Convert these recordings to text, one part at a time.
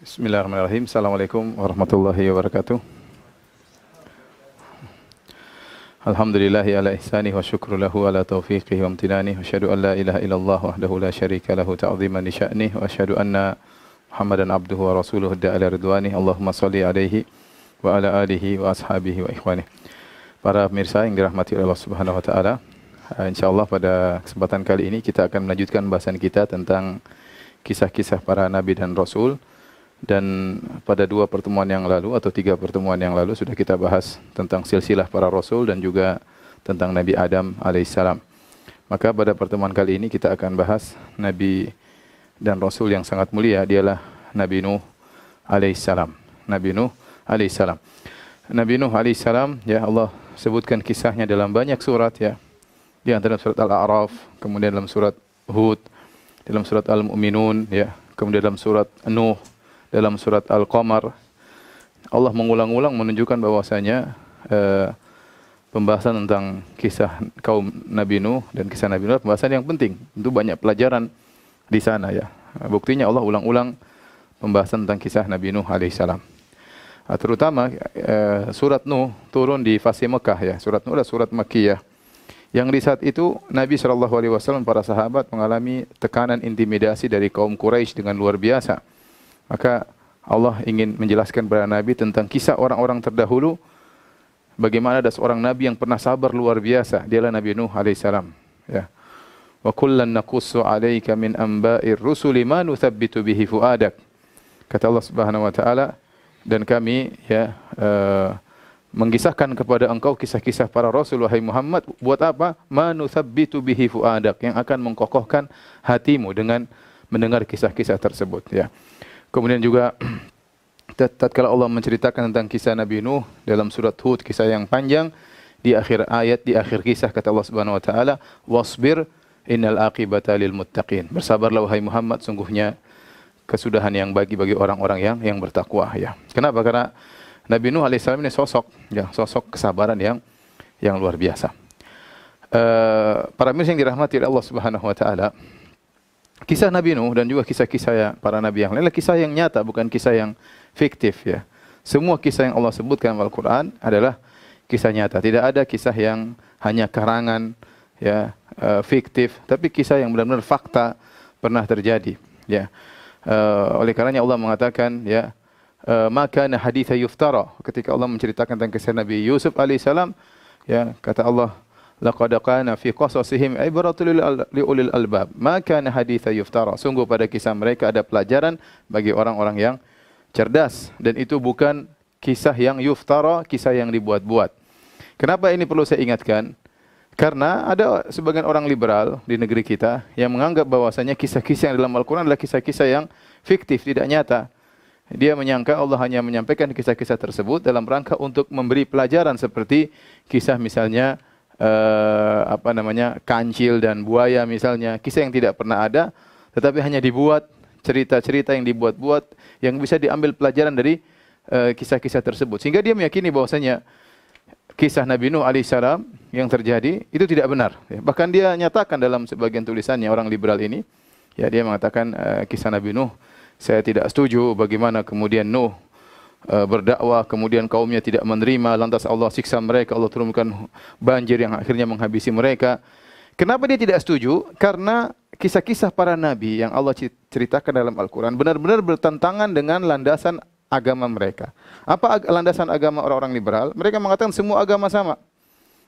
Bismillahirrahmanirrahim. Assalamualaikum warahmatullahi wabarakatuh. Alhamdulillahi ala ihsanih wa syukru lahu ala taufiqihi wa amtinani. Wa asyhadu an la ilaha illallah wahdahu la syarika lahu ta'ziman li sya'nih. Wa asyhadu anna Muhammadan abduhu wa rasuluhu da'ala ridwanih. Allahumma salli alaihi wa ala alihi wa ashabihi wa ikhwanih. Para pemirsa yang dirahmati oleh Allah Subhanahu wa taala, insyaallah pada kesempatan kali ini kita akan melanjutkan bahasan kita tentang kisah-kisah para nabi dan rasul. Dan pada 2 pertemuan yang lalu atau 3 pertemuan yang lalu sudah kita bahas tentang silsilah para rasul dan juga tentang Nabi Adam alaihissalam. Maka pada pertemuan kali ini kita akan bahas nabi dan rasul yang sangat mulia, dialah Nabi Nuh alaihissalam. Nabi Nuh alaihissalam. Nabi Nuh alaihissalam, ya, Allah sebutkan kisahnya dalam banyak surat, ya. Di antara surat Al-A'raf, kemudian dalam surat Hud, dalam surat Al-Mu'minun, ya, kemudian dalam surat Nuh, dalam surat Al-Qamar. Allah mengulang-ulang menunjukkan bahwasanya pembahasan tentang kisah kaum Nabi Nuh dan kisah Nabi Nuh pembahasan yang penting. Tentu banyak pelajaran di sana, ya. Buktinya Allah ulang-ulang pembahasan tentang kisah Nabi Nuh alaihissalam. Terutama surat Nuh turun di fase Mekah, ya. Surat Nuh adalah surat Makkiyah. Yang di saat itu Nabi SAW, para sahabat mengalami tekanan intimidasi dari kaum Quraisy dengan luar biasa. Maka Allah ingin menjelaskan kepada Nabi tentang kisah orang-orang terdahulu, bagaimana ada seorang Nabi yang pernah sabar luar biasa, dialah Nabi Nuh alaihissalam, ya. Wa kullan naqussu 'alaika min anba'ir rusuli ma nuthabbitu bihi fuadak. Kata Allah Subhanahu wa taala, dan kami, ya, mengisahkan kepada engkau kisah-kisah para rasul wahai Muhammad, buat apa? Ma nuthabbitu bihi fuadak, yang akan mengkokohkan hatimu dengan mendengar kisah-kisah tersebut, ya. Kemudian juga tatkala Allah menceritakan tentang kisah Nabi Nuh dalam surat Hud, kisah yang panjang, di akhir ayat, di akhir kisah kata Allah Subhanahu wa taala, wasbir innal aqibata lil muttaqin. Bersabarlah wahai Muhammad, sungguhnya kesudahan yang bagi orang-orang yang bertakwa, ya. Kenapa? Karena Nabi Nuh alaihissalam ini sosok, ya, sosok kesabaran yang luar biasa. Para mirsa yang dirahmati oleh Allah Subhanahu wa taala, kisah Nabi Nuh dan juga kisah-kisah para nabi yang lain adalah kisah yang nyata, bukan kisah yang fiktif, ya. Semua kisah yang Allah sebutkan dalam Al-Quran adalah kisah nyata. Tidak ada kisah yang hanya karangan, ya, fiktif, tapi kisah yang benar-benar fakta pernah terjadi, ya. Oleh karenanya Allah mengatakan, ya, maka haditha yuftara, ketika Allah menceritakan tentang kisah Nabi Yusuf alaihissalam, ya, kata Allah, laqad kana fi qasasihim ibratul liulil albab. Maka haditha yuftara. Sungguh pada kisah mereka ada pelajaran bagi orang-orang yang cerdas, dan itu bukan kisah yang yuftara, kisah yang dibuat-buat. Kenapa ini perlu saya ingatkan? Karena ada sebagian orang liberal di negeri kita yang menganggap bahwasanya kisah-kisah yang dalam Al-Qur'an adalah kisah-kisah yang fiktif, tidak nyata. Dia menyangka Allah hanya menyampaikan kisah-kisah tersebut dalam rangka untuk memberi pelajaran, seperti kisah misalnya kancil dan buaya misalnya, kisah yang tidak pernah ada tetapi hanya dibuat, cerita-cerita yang dibuat-buat yang bisa diambil pelajaran dari kisah-kisah tersebut, sehingga dia meyakini bahwasanya kisah Nabi Nuh alaihissalam yang terjadi itu tidak benar, ya. Bahkan dia nyatakan dalam sebagian tulisannya, orang liberal ini, ya, dia mengatakan kisah Nabi Nuh, saya tidak setuju bagaimana kemudian Nuh berdakwah, kemudian kaumnya tidak menerima, lantas Allah siksa mereka, Allah turunkan banjir yang akhirnya menghabisi mereka. Kenapa dia tidak setuju? Karena kisah-kisah para nabi yang Allah ceritakan dalam Al-Quran benar-benar bertentangan dengan landasan agama mereka. Apa landasan agama orang-orang liberal? Mereka mengatakan semua agama sama.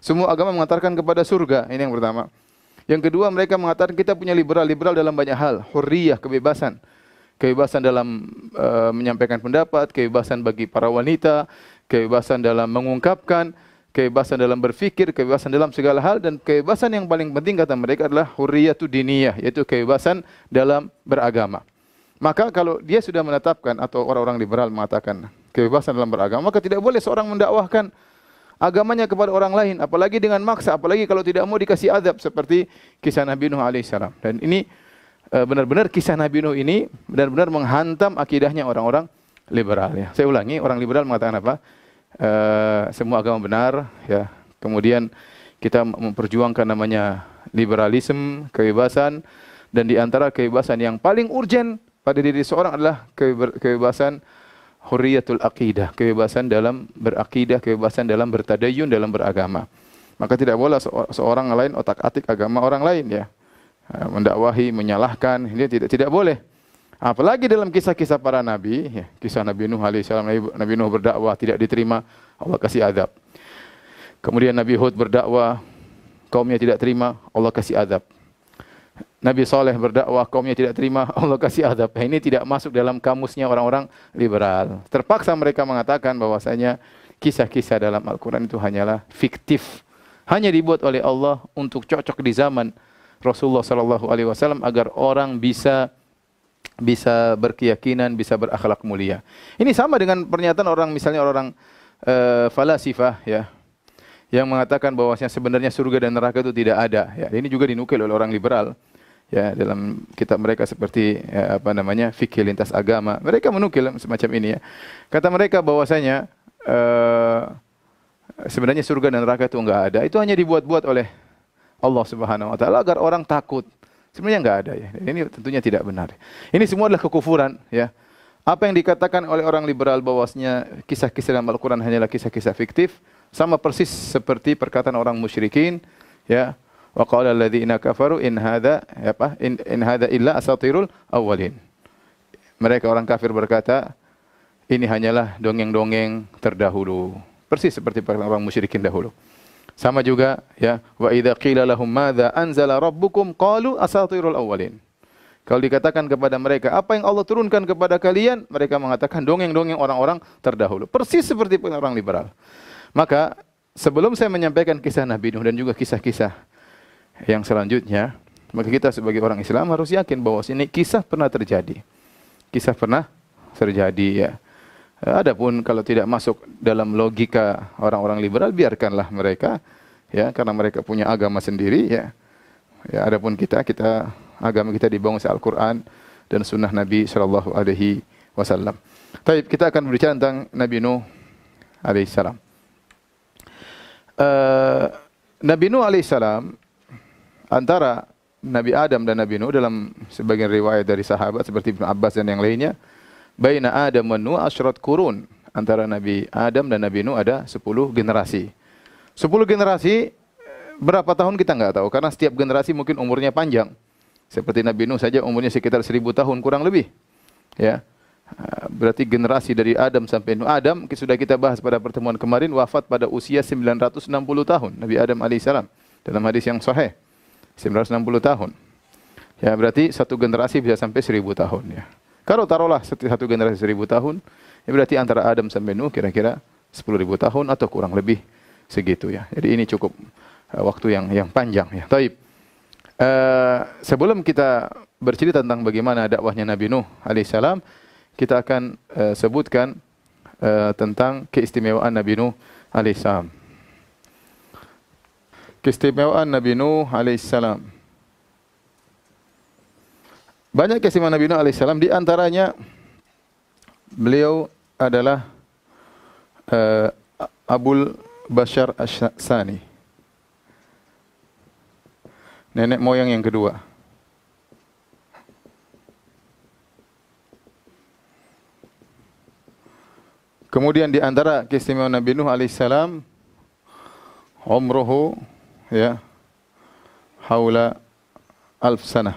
Semua agama mengantarkan kepada surga. Ini yang pertama. Yang kedua, mereka mengatakan kita punya liberal dalam banyak hal. Hurriyah, kebebasan. Kebebasan dalam menyampaikan pendapat, kebebasan bagi para wanita, kebebasan dalam mengungkapkan, kebebasan dalam berfikir, kebebasan dalam segala hal, dan kebebasan yang paling penting kata mereka adalah hurriyatu diniyah, yaitu kebebasan dalam beragama. Maka kalau dia sudah menetapkan, atau orang-orang liberal mengatakan kebebasan dalam beragama, maka tidak boleh seorang mendakwahkan agamanya kepada orang lain, apalagi dengan maksa, apalagi kalau tidak mau dikasih azab, seperti kisah Nabi Nuh alaihissalam. Dan ini benar-benar kisah Nabi Nuh ini benar-benar menghantam akidahnya orang-orang liberal, ya. Saya ulangi, orang liberal mengatakan apa? Semua agama benar, ya. Kemudian kita memperjuangkan namanya liberalisme, kebebasan, dan di antara kebebasan yang paling urgen pada diri seorang adalah kebebasan hurriyatul aqidah, kebebasan dalam berakidah, kebebasan dalam bertadayun, dalam beragama. Maka tidak boleh seorang lain otak-atik agama orang lain ya. Mendakwahi, menyalahkan, ini tidak boleh. Apalagi dalam kisah-kisah para nabi, ya, kisah Nabi Nuh alaihissalam, Nabi Nuh berdakwah tidak diterima, Allah kasih azab. Kemudian Nabi Hud berdakwah, kaumnya tidak terima, Allah kasih azab. Nabi Saleh berdakwah, kaumnya tidak terima, Allah kasih azab. Ini tidak masuk dalam kamusnya orang-orang liberal. Terpaksa mereka mengatakan bahwasanya kisah-kisah dalam Al-Quran itu hanyalah fiktif, hanya dibuat oleh Allah untuk cocok di zaman Rasulullah SAW agar orang bisa berkeyakinan, bisa berakhlak mulia. Ini sama dengan pernyataan orang, misalnya orang falasifah ya, yang mengatakan bahwasanya sebenarnya surga dan neraka itu tidak ada. Ya, ini juga dinukil oleh orang liberal. Ya, dalam kitab mereka seperti ya, fikih lintas agama. Mereka menukil semacam ini ya. Kata mereka bahwasanya sebenarnya surga dan neraka itu enggak ada. Itu hanya dibuat-buat oleh Allah Subhanahu wa taala agar orang takut. Sebenarnya enggak ada ya. Ini tentunya tidak benar. Ini semua adalah kekufuran ya. Apa yang dikatakan oleh orang liberal bahwasanya kisah-kisah dalam Al-Qur'an hanyalah kisah-kisah fiktif, sama persis seperti perkataan orang musyrikin ya. Wa qala alladziina kafaru in hadza illa asatirul awwalin. Mereka orang kafir berkata, ini hanyalah dongeng-dongeng terdahulu. Persis seperti perkataan orang musyrikin dahulu. Sama juga ya, wa idza qila lahum madza anzala rabbukum qalu asatirul awwalin. Kalau dikatakan kepada mereka, apa yang Allah turunkan kepada kalian? Mereka mengatakan dongeng-dongeng orang-orang terdahulu. Persis seperti orang liberal. Maka sebelum saya menyampaikan kisah Nabi Nuh dan juga kisah-kisah yang selanjutnya, maka kita sebagai orang Islam harus yakin bahwa ini kisah pernah terjadi. Kisah pernah terjadi ya. Adapun kalau tidak masuk dalam logika orang-orang liberal, biarkanlah mereka ya, karena mereka punya agama sendiri ya. Ya, adapun kita agama kita dibangun oleh Al-Qur'an dan sunnah Nabi sallallahu alaihi wasallam. Baik, kita akan berbicara tentang Nabi Nuh alaihissalam. Nabi Nuh alaihissalam antara Nabi Adam dan Nabi Nuh dalam sebagian riwayat dari sahabat seperti Ibnu Abbas dan yang lainnya, baina Adam wa Nuh asyrat qurun. Antara Nabi Adam dan Nabi Nuh ada 10 generasi. 10 generasi berapa tahun kita enggak tahu karena setiap generasi mungkin umurnya panjang. Seperti Nabi Nuh saja umurnya sekitar 1000 tahun kurang lebih. Ya. Berarti generasi dari Adam sampai Nuh. Adam sudah kita bahas pada pertemuan kemarin, wafat pada usia 960 tahun Nabi Adam alaihissalam dalam hadis yang sahih. 960 tahun. Ya, berarti satu generasi bisa sampai 1000 tahun ya. Kalau taruhlah satu generasi 1000 tahun, ya berarti antara Adam sampai Nuh kira-kira 10.000 tahun atau kurang lebih segitu ya. Jadi ini cukup waktu yang panjang ya. Taib. Sebelum kita bercerita tentang bagaimana dakwahnya Nabi Nuh alaihissalam, kita akan sebutkan tentang keistimewaan Nabi Nuh alaihissalam. Keistimewaan Nabi Nuh alaihissalam. Banyak keistimewaan Nabi Nuh alaihissalam, di antaranya beliau adalah Abul Bashar As-Sani, nenek moyang yang kedua. Kemudian di antara keistimewaan Nabi Nuh alaihissalam, umruhu ya haula 1000 sanah.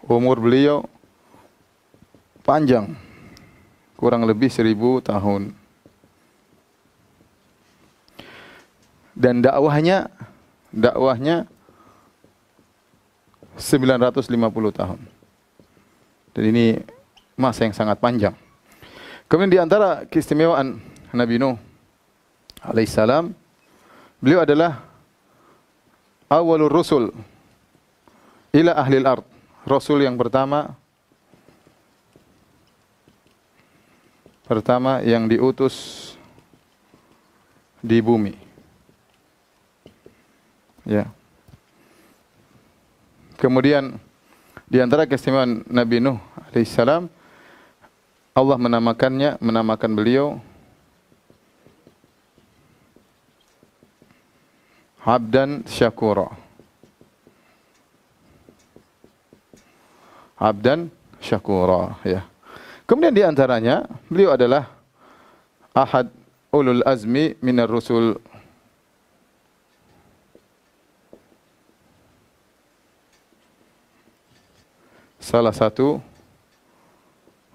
Umur beliau panjang, kurang lebih 1000 tahun. Dan dakwahnya 950 tahun. Dan ini masa yang sangat panjang. Kemudian di antara keistimewaan Nabi Nuh alaihissalam, beliau adalah awalur rusul ila ahlil ard. Rasul yang pertama yang diutus di bumi. Ya. Kemudian di antara keistimewaan Nabi Nuh alaihissalam, Allah menamakan beliau Abdan Syakura. 'abdan syakura, ya. Kemudian di antaranya beliau adalah ahad ulul azmi minar rusul. Salah satu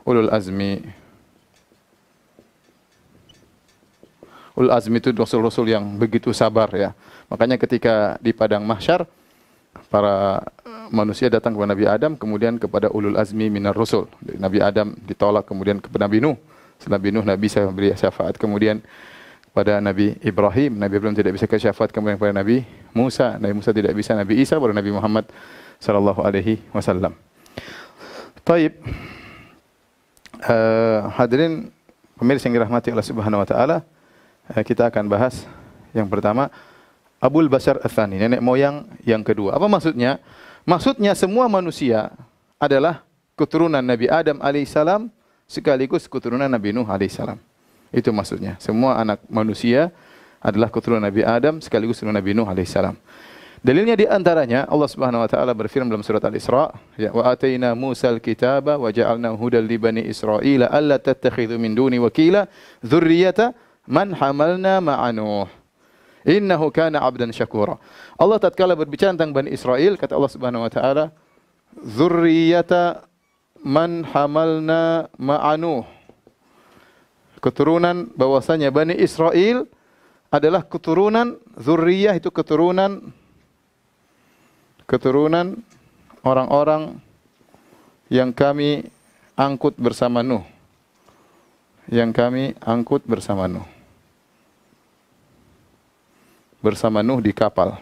ulul azmi. Ulul azmi itu rasul-rasul yang begitu sabar, ya. Makanya ketika di padang mahsyar para manusia datang kepada Nabi Adam, kemudian kepada ulul azmi minar rusul. Nabi Adam ditolak, kemudian kepada Nabi Nuh. Setelah Nabi Nuh, Nabi bisa memberi syafaat. Kemudian pada Nabi Ibrahim, Nabi Ibrahim tidak bisa ke syafaat. Kemudian kepada Nabi Musa, Nabi Musa tidak bisa. Nabi Isa, pada Nabi Muhammad sallallahu alaihi wasallam. Taib. Hadirin pemirsa yang dirahmati Allah Subhanahu wa taala, kita akan bahas yang pertama Abul Bashar Ats-Tsani, nenek moyang yang kedua. Apa maksudnya? Maksudnya semua manusia adalah keturunan Nabi Adam alaihissalam sekaligus keturunan Nabi Nuh alaihissalam. Itu maksudnya. Semua anak manusia adalah keturunan Nabi Adam sekaligus keturunan Nabi Nuh alaihissalam. Dalilnya di antaranya Allah Subhanahu wa taala berfirman dalam surat Al-Isra, ya, wa ataina Musal kitaba wa ja'alnahu hudal li bani Israila alla tattakhidhu min duni wakila dzurriyyata man hamalna ma'a Nuh. Innahu kana 'abdan syakura. Allah tatkala berbicara tentang Bani Israel, kata Allah Subhanahu wa taala, dzurriyyata man hamalna ma'a Nuh. Keturunan bahwasanya Bani Israel adalah keturunan, dzurriyyah itu keturunan orang-orang yang kami angkut bersama Nuh. Yang kami angkut bersama Nuh. Bersama Nuh di kapal.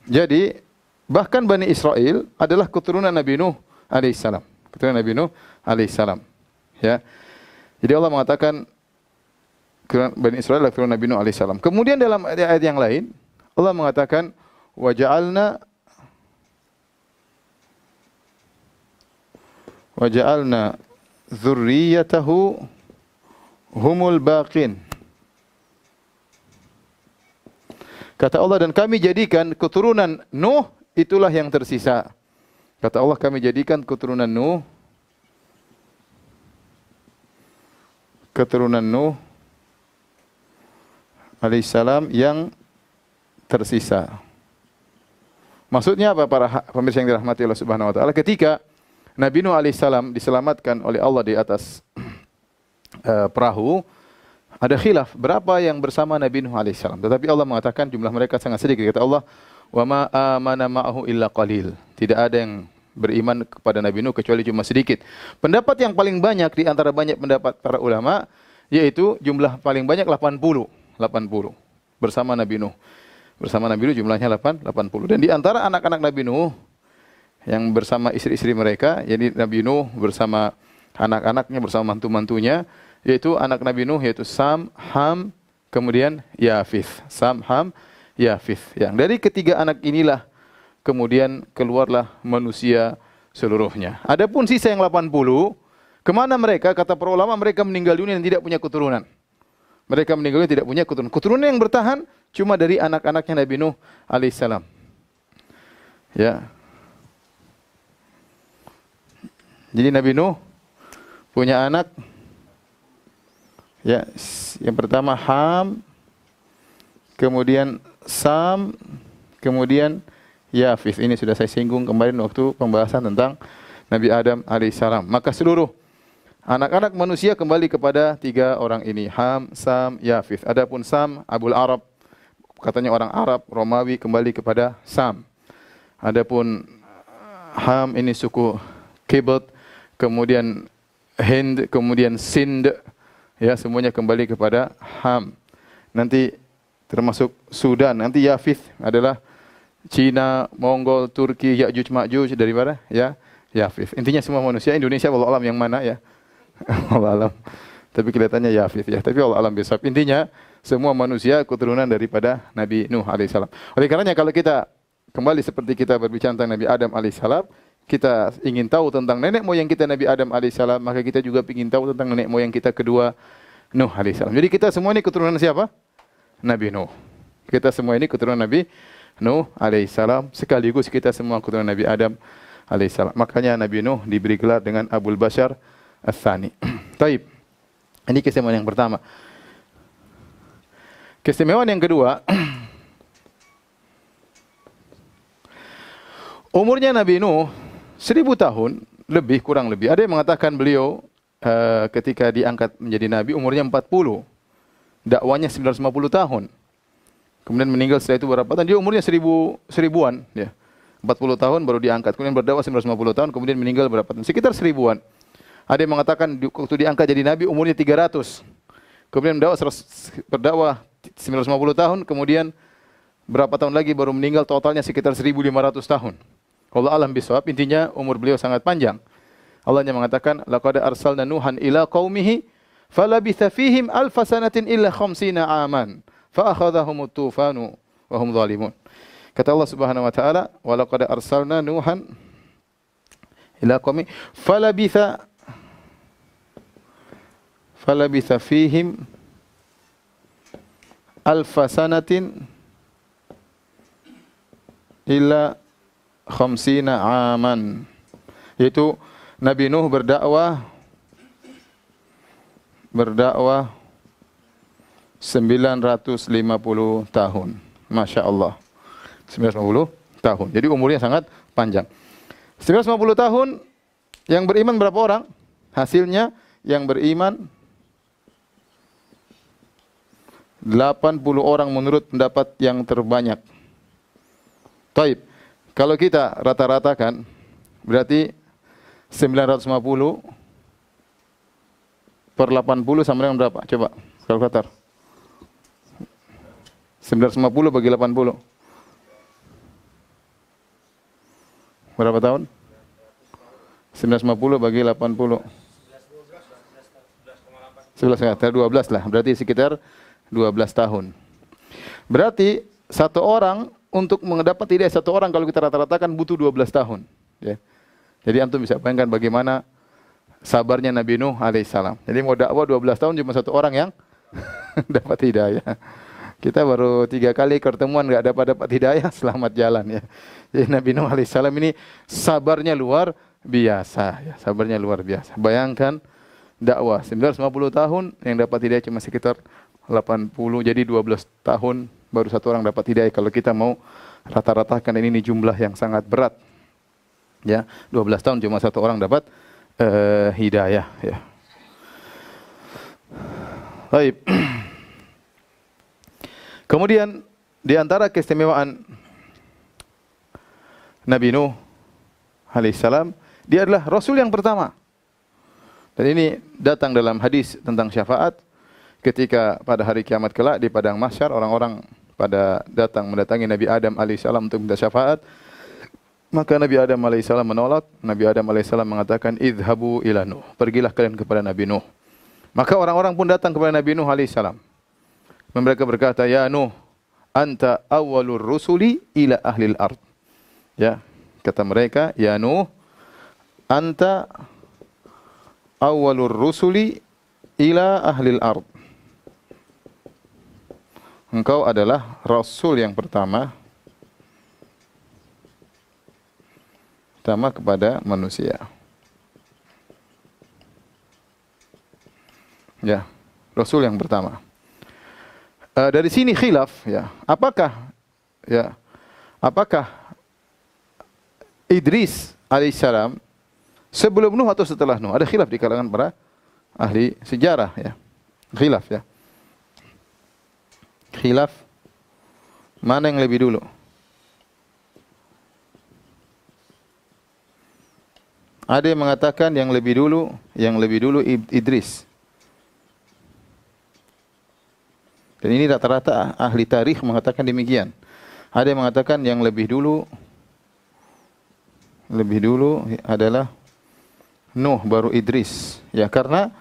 Jadi, bahkan Bani Israel adalah keturunan Nabi Nuh alaihissalam. Keturunan Nabi Nuh alaihissalam. Ya. Jadi Allah mengatakan Bani Israel adalah keturunan Nabi Nuh alaihissalam. Kemudian dalam ayat yang lain, Allah mengatakan wa ja'alna dzurriyyatahu humul baqin. Kata Allah, dan kami jadikan keturunan Nuh itulah yang tersisa. Kata Allah, kami jadikan keturunan Nuh alaihissalam yang tersisa. Maksudnya apa para pemirsa yang dirahmati Allah Subhanahu wa taala? Ketika Nabi Nuh alaihissalam diselamatkan oleh Allah di atas perahu, ada khilaf berapa yang bersama Nabi Nuh alaihissalam. Tetapi Allah mengatakan jumlah mereka sangat sedikit. Kata Allah, wa ma amana ma'ahu illa qalil. Tidak ada yang beriman kepada Nabi Nuh kecuali cuma sedikit. Pendapat yang paling banyak di antara banyak pendapat para ulama, yaitu jumlah paling banyak 80 bersama Nabi Nuh. Bersama Nabi Nuh jumlahnya 80. Dan di antara anak-anak Nabi Nuh yang bersama istri-istri mereka, jadi Nabi Nuh bersama anak-anaknya, bersama mantu-mantunya, yaitu anak Nabi Nuh, yaitu Sam, Ham, kemudian Yafith. Sam, Ham, Yafith. Yang dari ketiga anak inilah kemudian keluarlah manusia seluruhnya. Adapun sisa yang 80, kemana mereka? Kata para ulama, mereka meninggal dunia dan tidak punya keturunan. Mereka meninggal dunia tidak punya keturunan. Keturunan yang bertahan cuma dari anak-anaknya Nabi Nuh alaihissalam. Ya. Jadi Nabi Nuh punya anak, ya, yang pertama Ham, kemudian Sam, kemudian Yafith. Ini sudah saya singgung kemarin waktu pembahasan tentang Nabi Adam alaihissalam. Maka seluruh anak-anak manusia kembali kepada tiga orang ini, Ham, Sam, Yafith. Adapun Sam, Abul Arab, katanya orang Arab, Romawi, kembali kepada Sam. Adapun Ham ini suku Kibbut, kemudian Hind, kemudian Sind, ya, semuanya kembali kepada Ham. Nanti termasuk Sudan. Nanti Yafith adalah Cina, Mongol, Turki, Ya'juj Ma'juj, dari mana? Ya, Yafith. Intinya semua manusia. Indonesia wallahu alam yang mana ya? Wallahu alam. Tapi kelihatannya Yafith ya. Tapi wallahu alam bisawab. Intinya semua manusia keturunan daripada Nabi Nuh alaihissalam. Oleh karenanya kalau kita kembali seperti kita berbicara tentang Nabi Adam alaihissalam, kita ingin tahu tentang nenek moyang kita Nabi Adam alaihissalam, maka kita juga ingin tahu tentang nenek moyang kita kedua, Nuh alaihissalam. Jadi kita semua ini keturunan siapa? Nabi Nuh. Kita semua ini keturunan Nabi Nuh alaihissalam, sekaligus kita semua keturunan Nabi Adam alaihissalam. Makanya Nabi Nuh diberi gelar dengan Abul Bashar Ats-Tsani. Taib. Ini keistimewaan yang pertama. Keistimewaan yang kedua, umurnya Nabi Nuh 1000 tahun, lebih kurang lebih. Ada yang mengatakan beliau ketika diangkat menjadi nabi umurnya 40. Dakwanya 950 tahun. Kemudian meninggal setelah itu berapa tahun? Dia umurnya seribuan, ya. 40 tahun baru diangkat. Kemudian berdakwah 950 tahun, kemudian meninggal berapa tahun? Sekitar seribuan. Ada yang mengatakan waktu diangkat jadi nabi umurnya 300. Kemudian berdakwah 950 tahun, kemudian berapa tahun lagi baru meninggal, totalnya sekitar 1500 tahun. Allah alam bisawab, intinya umur beliau sangat panjang. Allah hanya mengatakan, laqad arsalna Nuhan ila qaumihi falabitha fihim alfa sanatin illa khamsina aman fa akhadhahumut tufanu wa hum zalimun. Kata Allah Subhanahu wa taala, wa laqad arsalna Nuhan ila qaumi falabitha fihim alfa sanatin illa khamsina aman. Yaitu Nabi Nuh berdakwah 950 tahun. Masya Allah. 950 tahun. Jadi umurnya sangat panjang. 950 tahun, yang beriman berapa orang? Hasilnya yang beriman 80 orang menurut pendapat yang terbanyak. Taib. Kalau kita rata-ratakan, berarti 950 per 80 sama dengan berapa? Coba kalkulator. 950 bagi 80. Berapa tahun? 950 bagi 80. 12 lah. Berarti sekitar 12 tahun. Berarti satu orang untuk mendapat hidayah satu orang kalau kita rata-ratakan butuh 12 tahun. Ya. Jadi antum bisa bayangkan bagaimana sabarnya Nabi Nuh alaihissalam. Jadi mau dakwah 12 tahun cuma satu orang yang dapat hidayah. Kita baru 3 kali pertemuan nggak dapat hidayah, selamat jalan ya. Jadi Nabi Nuh alaihissalam ini sabarnya luar biasa. Ya. Sabarnya luar biasa. Bayangkan dakwah 950 tahun yang dapat hidayah cuma sekitar 80. Jadi 12 tahun baru satu orang dapat hidayah. Kalau kita mau rata-ratakan ini jumlah yang sangat berat. Ya, 12 tahun cuma satu orang dapat hidayah ya. Baik. Kemudian di antara keistimewaan Nabi Nuh alaihissalam, dia adalah rasul yang pertama. Dan ini datang dalam hadis tentang syafaat ketika pada hari kiamat kelak di padang mahsyar orang-orang pada mendatangi Nabi Adam alaihissalam untuk minta syafaat. Maka Nabi Adam alaihissalam menolak. Nabi Adam alaihissalam mengatakan, idhabu ila Nuh. Pergilah kalian kepada Nabi Nuh. Maka orang-orang pun datang kepada Nabi Nuh alaihissalam. Mereka berkata, ya Nuh, anta awwalur rusuli ila ahlil ard. Ya, kata mereka, ya Nuh, anta awwalur rusuli ila ahlil ard. Engkau adalah rasul yang pertama kepada manusia. Ya, rasul yang pertama. Dari sini khilaf ya. Apakah Idris alaihissalam sebelum Nuh atau setelah Nuh? Ada khilaf di kalangan para ahli sejarah ya. Khilaf ya. Khilaf mana yang lebih dulu? Ada yang mengatakan yang lebih dulu Idris. Dan ini rata-rata ahli tarikh mengatakan demikian. Ada yang mengatakan yang lebih dulu adalah Nuh baru Idris. Ya, karena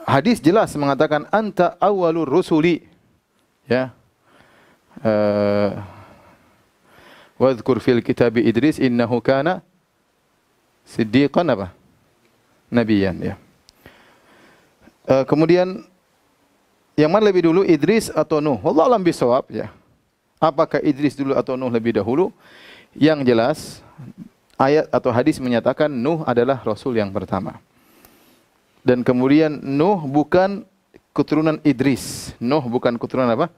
hadis jelas mengatakan anta awwalur rusuli. Ya. Wadhkur fil kitabi Idris innahu kana siddiqan apa? Nabiyan ya. Kemudian yang mana lebih dulu Idris atau Nuh? Wallahu a'lam bishawab ya. Apakah Idris dulu atau Nuh lebih dahulu? Yang jelas, ayat atau hadis menyatakan Nuh adalah Rasul yang pertama. Dan kemudian Nuh bukan keturunan Idris. Nuh bukan keturunan apa?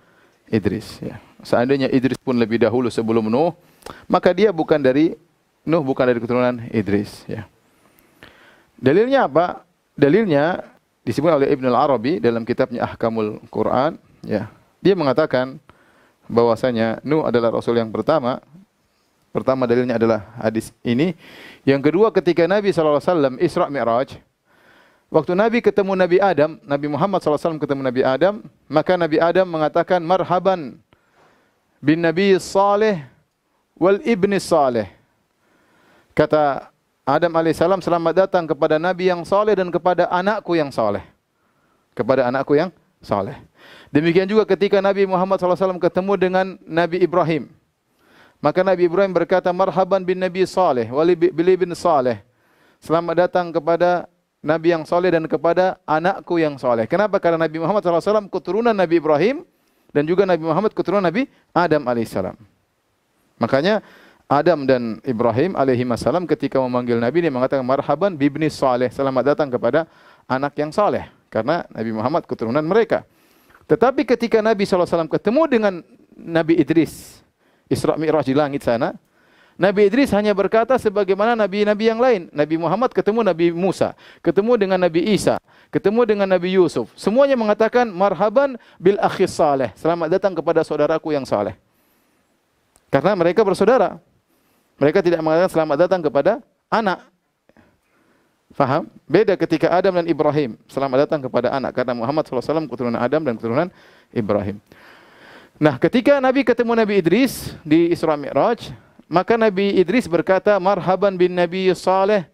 Idris. Ya. Seandainya Idris pun lebih dahulu sebelum Nuh, maka dia bukan dari Nuh, bukan dari keturunan Idris. Ya. Dalilnya apa? Dalilnya disebut oleh Ibn al-Arabi dalam kitabnya Ahkamul Quran. Ya. Dia mengatakan bahwasanya Nuh adalah Rasul yang pertama. Pertama dalilnya adalah hadis ini. Yang kedua ketika Nabi SAW Isra Mi'raj, waktu Nabi ketemu Nabi Adam, Nabi Muhammad SAW ketemu Nabi Adam, maka Nabi Adam mengatakan marhaban bin Nabi Saleh wal Ibni Saleh. Kata Adam alaihissalam, selamat datang kepada Nabi yang saleh dan kepada anakku yang saleh. Kepada anakku yang saleh. Demikian juga ketika Nabi Muhammad SAW ketemu dengan Nabi Ibrahim. Maka Nabi Ibrahim berkata, marhaban bin Nabi Saleh, wali bin Saleh. Selamat datang kepada Nabi yang saleh dan kepada anakku yang saleh. Kenapa? Karena Nabi Muhammad SAW keturunan Nabi Ibrahim dan juga Nabi Muhammad keturunan Nabi Adam alaihissalam. Makanya Adam dan Ibrahim alaihissalam ketika memanggil Nabi, dia mengatakan marhaban bibni saleh. Selamat datang kepada anak yang saleh. Karena Nabi Muhammad keturunan mereka. Tetapi ketika Nabi SAW ketemu dengan Nabi Idris, Isra Mi'raj di langit sana, Nabi Idris hanya berkata sebagaimana nabi-nabi yang lain. Nabi Muhammad ketemu Nabi Musa, ketemu dengan Nabi Isa, ketemu dengan Nabi Yusuf. Semuanya mengatakan marhaban bil akhis saleh. Selamat datang kepada saudaraku yang saleh. Karena mereka bersaudara. Mereka tidak mengatakan selamat datang kepada anak. Faham? Beda ketika Adam dan Ibrahim. Selamat datang kepada anak. Karena Muhammad SAW keturunan Adam dan keturunan Ibrahim. Nah, ketika Nabi ketemu Nabi Idris di Isra Mi'raj, maka Nabi Idris berkata, marhaban bin Nabi Saleh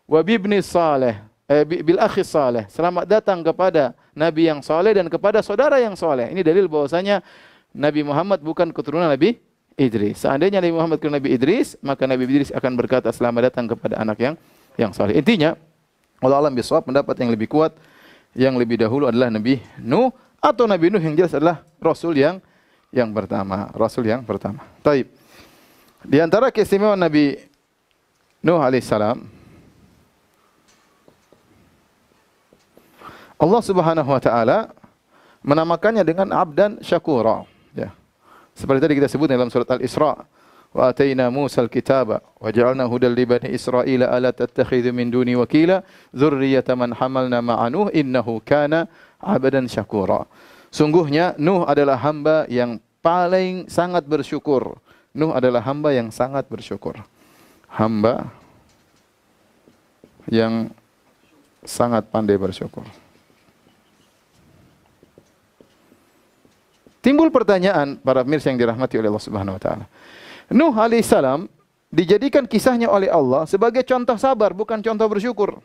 wa bibni Saleh, bil akhi Saleh. Selamat datang kepada Nabi yang saleh dan kepada saudara yang saleh. Ini dalil bahwasanya Nabi Muhammad bukan keturunan Nabi Idris. Seandainya Nabi Muhammad keturunan Nabi Idris, maka Nabi Idris akan berkata selamat datang kepada anak yang saleh. Intinya, Allah alam bisawab, pendapat yang lebih kuat, yang lebih dahulu adalah Nabi Nuh, atau Nabi Nuh yang jelas adalah Rasul yang pertama. Rasul yang pertama. Taib. Di antara keistimewaan Nabi Nuh alaihissalam, Allah Subhanahu wa taala menamakannya dengan abdan syakura. Ya. Seperti tadi kita sebut dalam surat Al-Isra, wa ataina Musal kitaba wa ja'alna hudal li bani Israila alla tattakhidhu min duni wakila dzurriyyata man hamalna ma'a Nuh innahu kana 'abdan syakura. Sungguhnya Nuh adalah hamba yang paling sangat bersyukur. Nuh adalah hamba yang sangat bersyukur. Hamba yang sangat pandai bersyukur. Timbul pertanyaan para pemirsa yang dirahmati oleh Allah Subhanahu wa taala. Nuh alaihissalam dijadikan kisahnya oleh Allah sebagai contoh sabar, bukan contoh bersyukur.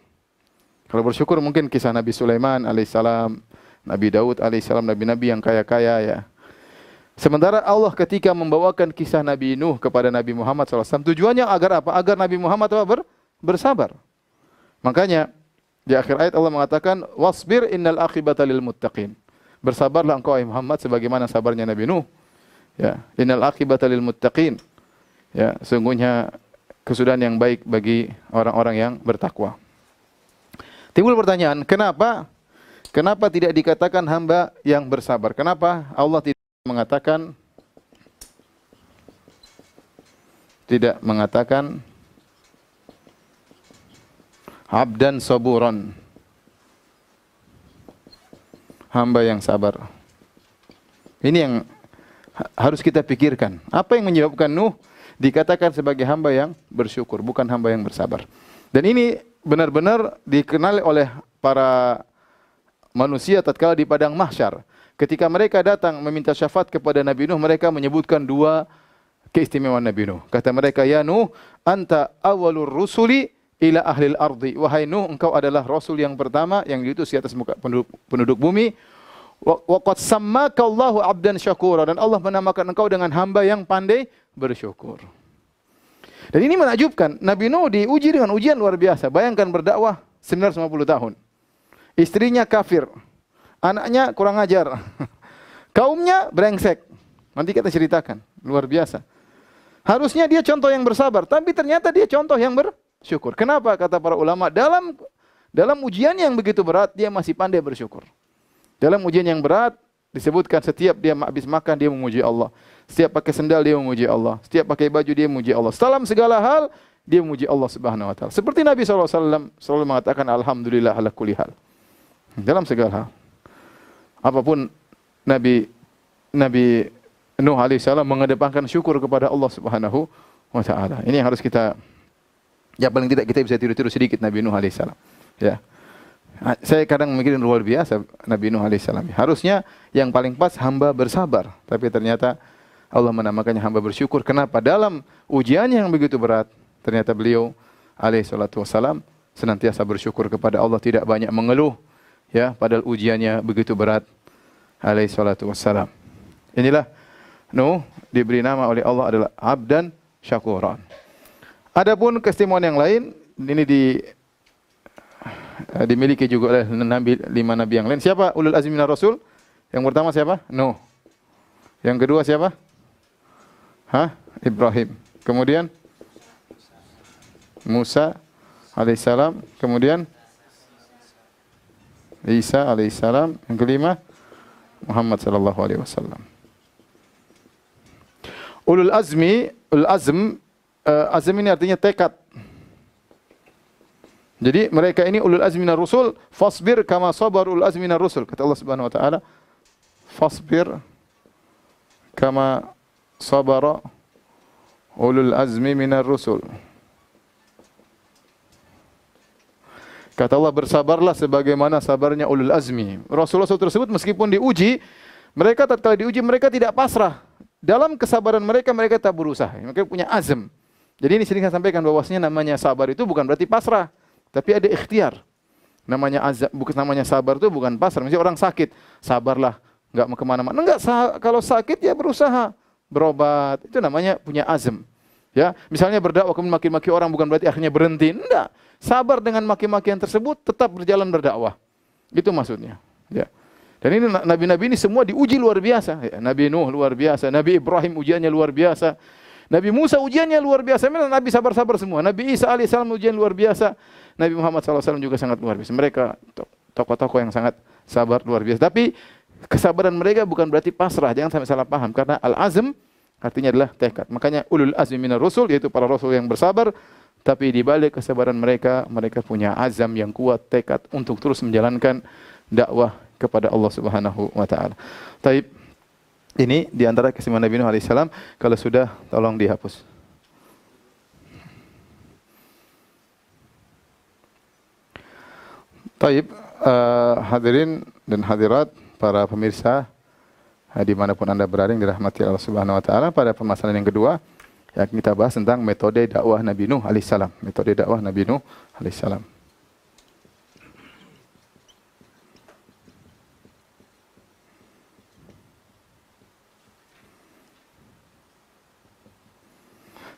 Kalau bersyukur mungkin kisah Nabi Sulaiman alaihissalam, Nabi Daud alaihissalam, nabi-nabi yang kaya-kaya ya. Sementara Allah ketika membawakan kisah Nabi Nuh kepada Nabi Muhammad SAW, tujuannya agar apa? Agar Nabi Muhammad bersabar. Makanya di akhir ayat Allah mengatakan, wasbir innal aqibata lil muttaqin. Bersabarlah engkau wahai Muhammad sebagaimana sabarnya Nabi Nuh. Ya, innal aqibata lil muttaqin. Ya, sungguhnya kesudahan yang baik bagi orang-orang yang bertakwa. Timbul pertanyaan, kenapa tidak dikatakan hamba yang bersabar? Kenapa Allah tidak mengatakan abdan saburan, hamba yang sabar? Ini yang harus kita pikirkan. Apa yang menyebabkan Nuh dikatakan sebagai hamba yang bersyukur, bukan hamba yang bersabar? Dan ini benar-benar dikenali oleh para manusia tatkala di padang mahsyar. Ketika mereka datang meminta syafaat kepada Nabi Nuh, mereka menyebutkan dua keistimewaan Nabi Nuh. Kata mereka, ya Nuh, anta awalur rusuli ila ahlil ardi. Wahai Nuh, engkau adalah Rasul yang pertama yang diutus di atas muka penduduk bumi. Wa qad sammaka Allahu abdan syakura. Dan Allah menamakan engkau dengan hamba yang pandai bersyukur. Dan ini menakjubkan. Nabi Nuh diuji dengan ujian luar biasa. Bayangkan berdakwah 950 tahun. Istrinya kafir. Anaknya kurang ajar. Kaumnya brengsek. Nanti kita ceritakan, luar biasa. Harusnya dia contoh yang bersabar, tapi ternyata dia contoh yang bersyukur. Kenapa? Kata para ulama, dalam ujian yang begitu berat, dia masih pandai bersyukur. Dalam ujian yang berat, disebutkan setiap dia habis makan, dia memuji Allah. Setiap pakai sendal, dia memuji Allah. Setiap pakai baju, dia memuji Allah. Dalam segala hal, dia memuji Allah Subhanahu wa taala. Seperti Nabi SAW selalu mengatakan alhamdulillah ala kulli hal. Dalam segala hal. Apapun Nabi Nuh alaihissalam mengedepankan syukur kepada Allah Subhanahu wa taala. Ini yang harus kita, ya paling tidak kita bisa tiru-tiru sedikit Nabi Nuh alaihissalam. Ya. Saya kadang mikirin luar biasa Nabi Nuh alaihissalam. Harusnya yang paling pas hamba bersabar, tapi ternyata Allah menamakannya hamba bersyukur. Kenapa? Dalam ujian yang begitu berat, ternyata beliau alaihissalatu wassalam senantiasa bersyukur kepada Allah, tidak banyak mengeluh. Ya, padahal ujiannya begitu berat. Alaihissalatu wassalam. Inilah Nuh diberi nama oleh Allah adalah abdan syakuran. Adapun keistimewaan yang lain ini dimiliki juga oleh nabi, 5 nabi yang lain. Siapa ulul azmi minar rasul? Yang pertama siapa? Nuh. Yang kedua siapa? Ibrahim. Kemudian Musa alaihissalam. Kemudian Isa alaihissalam. Yang kelima Muhammad sallallahu alaihi wasallam. Ulul azm ini artinya tekad. Jadi mereka ini ulul azmi minar rusul, fasbir kama sabar ulul azmi minar rusul. Kata Allah Subhanahu wa taala, fasbir kama sabara ulul azmi minar rusul. Kata Allah, bersabarlah sebagaimana sabarnya ulul azmi. Rasulullah SAW tersebut meskipun diuji, mereka tatkala diuji mereka tidak pasrah. Dalam kesabaran mereka, mereka tak berusaha. Mereka punya azam. Jadi ini sering saya sampaikan bahwasanya namanya sabar itu bukan berarti pasrah, tapi ada ikhtiar. Namanya azam, bukan namanya sabar itu bukan pasrah. Misalnya orang sakit, sabarlah, enggak mau kemana-mana. Enggak, kalau sakit ya berusaha, berobat. Itu namanya punya azam. Ya, misalnya berdakwah kemudian maki-maki orang bukan berarti akhirnya berhenti. Enggak. Sabar dengan maki-makian tersebut, tetap berjalan berdakwah. Itu maksudnya. Ya. Dan ini nabi-nabi ini semua diuji luar biasa. Ya, Nabi Nuh luar biasa, Nabi Ibrahim ujiannya luar biasa, Nabi Musa ujiannya luar biasa. Memang Nabi sabar-sabar semua. Nabi Isa alaihissalam ujian luar biasa. Nabi Muhammad SAW juga sangat luar biasa. Mereka tokoh-tokoh yang sangat sabar luar biasa. Tapi kesabaran mereka bukan berarti pasrah. Jangan sampai salah paham. Karena al-azm artinya adalah tekad. Makanya ulul azmi minar rusul, yaitu para rasul yang bersabar. Tapi di balik kesabaran mereka, mereka punya azam yang kuat, tekad untuk terus menjalankan dakwah kepada Allah Subhanahu wa taala. Taib. Ini di antara keistimewaan Nabi Nuh alaihissalam. Kalau sudah tolong dihapus. Taib, hadirin dan hadirat para pemirsa dimanapun anda berada yang dirahmati Allah Subhanahu wa taala, pada permasalahan yang kedua yang kita bahas tentang metode dakwah Nabi Nuh alaihissalam. Metode dakwah Nabi Nuh alaihissalam.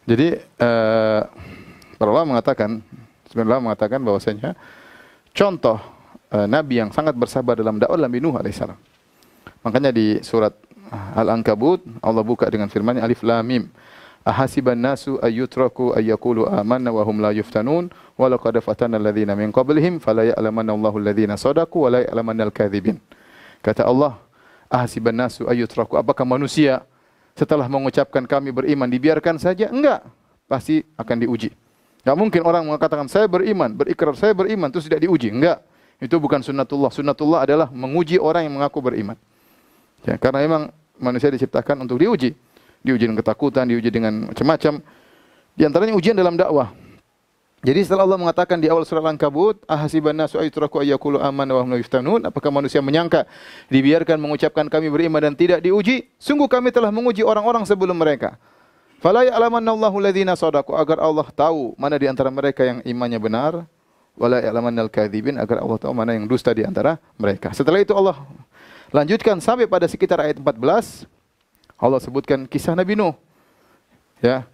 Jadi para ulama mengatakan bahwasanya contoh nabi yang sangat bersabar dalam dakwah Nabi Nuh alaihissalam. Makanya di surat Al-Ankabut Allah buka dengan firman Alif Lam Mim. Ahasiban nasu ayyutraku ayyaqulu amanna wa hum la yuftanun wa laqad fatana alladhina min qablihim fala ya'lamanna Allahu alladhina shadaqu wa la ya'lamanna al-kadzibin. Kata Allah, ahasiban nasu ayyutraku, apakah manusia setelah mengucapkan kami beriman dibiarkan saja? Enggak, pasti akan diuji. Enggak mungkin orang mengatakan saya beriman, berikrar saya beriman terus tidak diuji. Enggak. Itu bukan sunnatullah. Sunnatullah adalah menguji orang yang mengaku beriman. Ya, karena memang manusia diciptakan untuk diuji. Diuji dengan ketakutan, diuji dengan macam-macam. Di antaranya ujian dalam dakwah. Jadi setelah Allah mengatakan di awal surah Al-Ankabut, ahasiban nasu ayyutraku ayyaqulu amanna wa hum la yuftanun, apakah manusia menyangka dibiarkan mengucapkan kami beriman dan tidak diuji? Sungguh kami telah menguji orang-orang sebelum mereka. Fala ya'lamanna Allahu alladhina shadaqu, agar Allah tahu mana di antara mereka yang imannya benar, wala ya'lamanna al-kadzibin, agar Allah tahu mana yang dusta di antara mereka. Setelah itu Allah lanjutkan sampai pada sekitar ayat 14, Allah sebutkan kisah Nabi Nuh. Ya.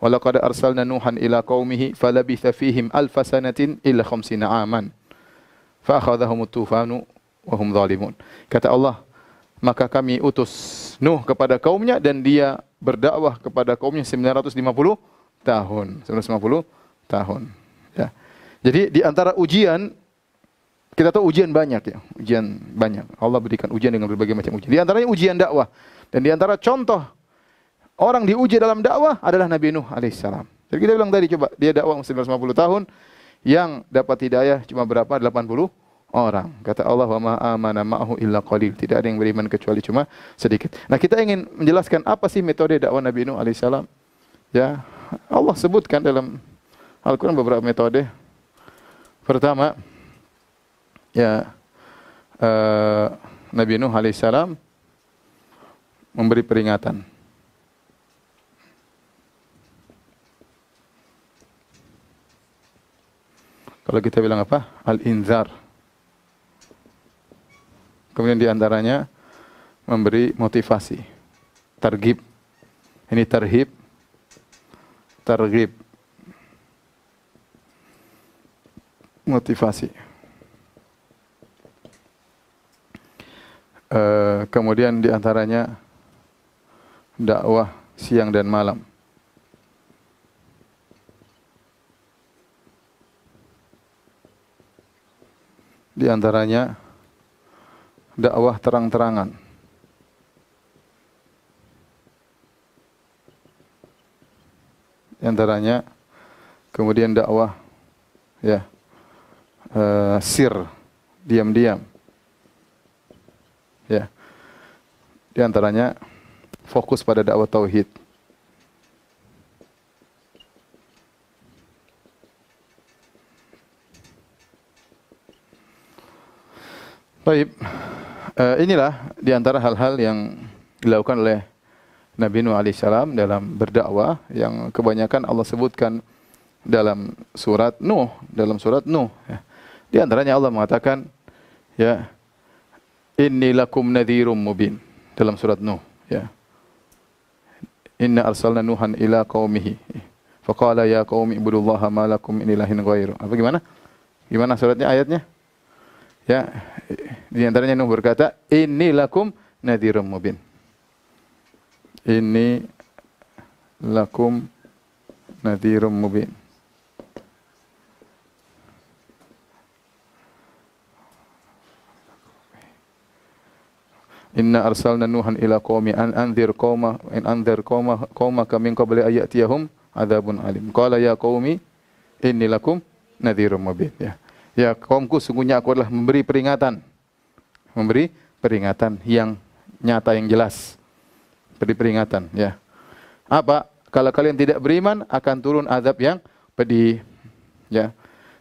Walaqad arsalna Nuhan ila qaumihi falabitha fihim alfa sanatin illa 50 aman fa akhadhahum at-tufanu wa hum zalimun. Kata Allah, maka kami utus Nuh kepada kaumnya dan dia berdakwah kepada kaumnya 950 tahun. 950 tahun. Ya. Jadi di antara ujian, kita tahu ujian banyak ya, ujian banyak. Allah berikan ujian dengan berbagai macam ujian. Di antaranya ujian dakwah. Dan di antara contoh orang diuji dalam dakwah adalah Nabi Nuh alaihissalam. Jadi kita bilang tadi, coba dia dakwah 950 tahun, yang dapat hidayah cuma berapa? 80 orang. Kata Allah, wa ma amana ma'ahu illa qalil. Tidak ada yang beriman kecuali cuma sedikit. Nah, kita ingin menjelaskan apa sih metode dakwah Nabi Nuh alaihissalam. Ya, Allah sebutkan dalam Al-Quran beberapa metode. Pertama, ya, Nabi Nuh alaihissalam memberi peringatan. Kalau kita bilang apa? Al-inzar. Kemudian di antaranya memberi motivasi. Targhib. Ini tarhib. Targhib. Motivasi. Kemudian di antaranya dakwah siang dan malam. Di antaranya dakwah terang-terangan. Di antaranya kemudian dakwah ya sir, diam-diam. Ya. Di antaranya fokus pada dakwah tauhid. Baik, inilah di antara hal-hal yang dilakukan oleh Nabi Nuh alaihissalam dalam berdakwah yang kebanyakan Allah sebutkan dalam surat Nuh, Ya. Di antaranya Allah mengatakan, ya, inni lakum nadhirum mubin dalam surat Nuh. Ya. Inna arsalna Nuhan ila qaumihi faqala ya qaumi ibudullaha ma lakum min ilahin ghairu. Apa gimana? Gimana suratnya, ayatnya? Ya, di antaranya Nuh berkata, inni lakum nadhirum mubin. Inni lakum nadhirum mubin. Inna arsalna Nuhan ila qaumi an anzir qaumaka min qabli ayatiyahum adzabun alim. Qala ya qaumi inni lakum nadhirum mubin. Ya. Ya, kaumku, sungguhnya aku adalah memberi peringatan. Memberi peringatan yang nyata, yang jelas. Beri peringatan, ya. Apa? Kalau kalian tidak beriman, akan turun azab yang pedih. Ya.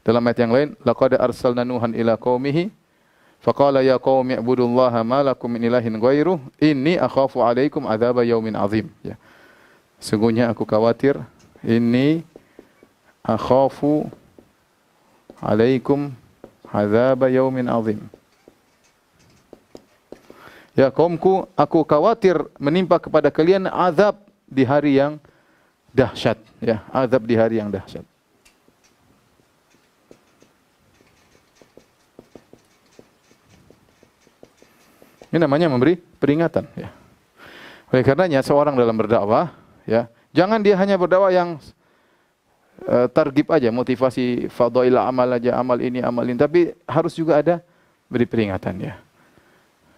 Dalam ayat yang lain, laqad arsalna Nuhan ila qaumihi faqala ya qaumi ibudullaha ma lakum min ilahin ghairuh inni akhafu alaikum adzaba yaumin azim. Ya. Sungguhnya aku khawatir, inni akhafu alaikum adzaba yaumin azim. Ya kaumku, aku khawatir menimpa kepada kalian azab di hari yang dahsyat, ya, azab di hari yang dahsyat. Ini namanya memberi peringatan, ya. Oleh karenanya seorang dalam berdakwah, ya, jangan dia hanya berdakwah yang targib aja, motivasi fadhail amal aja, amal ini, tapi harus juga ada beri peringatan, ya.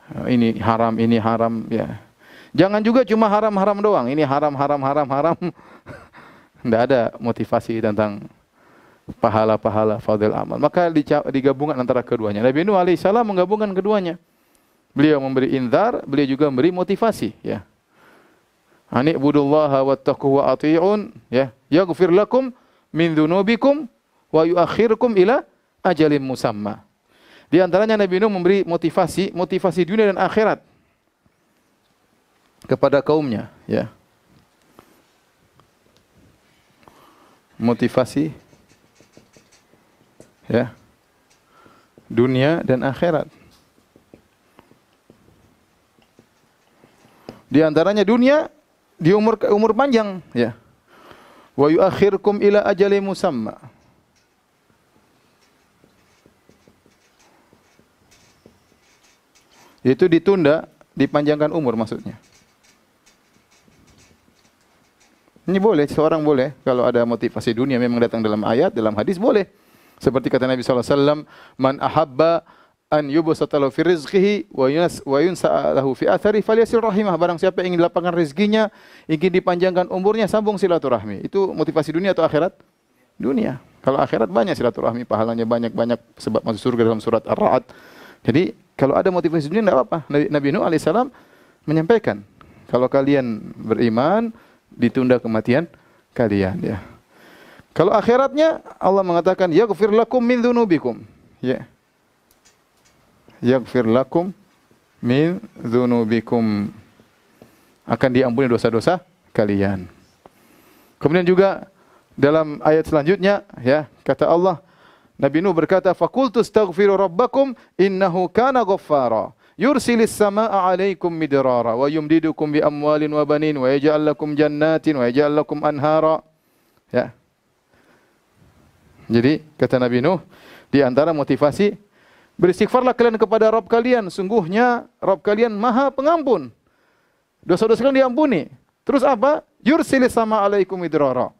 Ini haram, ya. Jangan juga cuma haram doang, ini haram. Tidak ada motivasi tentang pahala-pahala fadhail amal. Maka digabungkan antara keduanya. Nabi Nuh alaihissalam menggabungkan keduanya. Beliau memberi inzar, beliau juga memberi motivasi, ya. Ani ibudullaha wattaquhu wa ati'un, ya. Yaghfir lakum min dzunubikum wa yuakhirkum ila ajalin musamma. Di antaranya Nabi Nuh memberi motivasi dunia dan akhirat kepada kaumnya, ya. Motivasi, ya, dunia dan akhirat. Di antaranya dunia, di umur panjang, ya. Wa yuakhirkum ila ajalin musamma. Itu ditunda, dipanjangkan umur maksudnya. Ini boleh, seorang boleh kalau ada motivasi dunia memang datang dalam ayat, dalam hadis boleh. Seperti kata Nabi sallallahu alaihi wasallam, "Man ahabba an yubsata lahu fi rizqihi wa yunsa'alahu fi athari falyasil rahimah." Barang siapa ingin dilapangkan rezekinya, ingin dipanjangkan umurnya, sambung silaturahmi. Itu motivasi dunia atau akhirat? Dunia. Kalau akhirat banyak silaturahmi, pahalanya banyak-banyak sebab masuk surga dalam surat Ar-Ra'd. Jadi kalau ada motivasi dunia tidak apa-apa. Nabi Nuh alaihissalam menyampaikan, kalau kalian beriman, ditunda kematian kalian, ya. Kalau akhiratnya Allah mengatakan yaghfir lakum min dzunubikum, ya. Yaghfir lakum min dzunubikum, akan diampuni dosa-dosa kalian. Kemudian juga dalam ayat selanjutnya, ya, kata Allah, Nabi Nuh berkata, "Faqultu astaghfiru rabbakum innahu kana ghaffara." Yursilis samaa'a 'alaikum midrara wa yumdidukum bi amwalin wa banin wa yaj'al lakum jannatin wa yaj'al lakum anhara. Ya. Jadi kata Nabi Nuh, di antara motivasi, beristighfarlah kalian kepada Rabb kalian, sungguhnya Rabb kalian Maha Pengampun. Dosa-dosa kalian diampuni. Terus apa? Yursilis samaa'a 'alaikum midrara.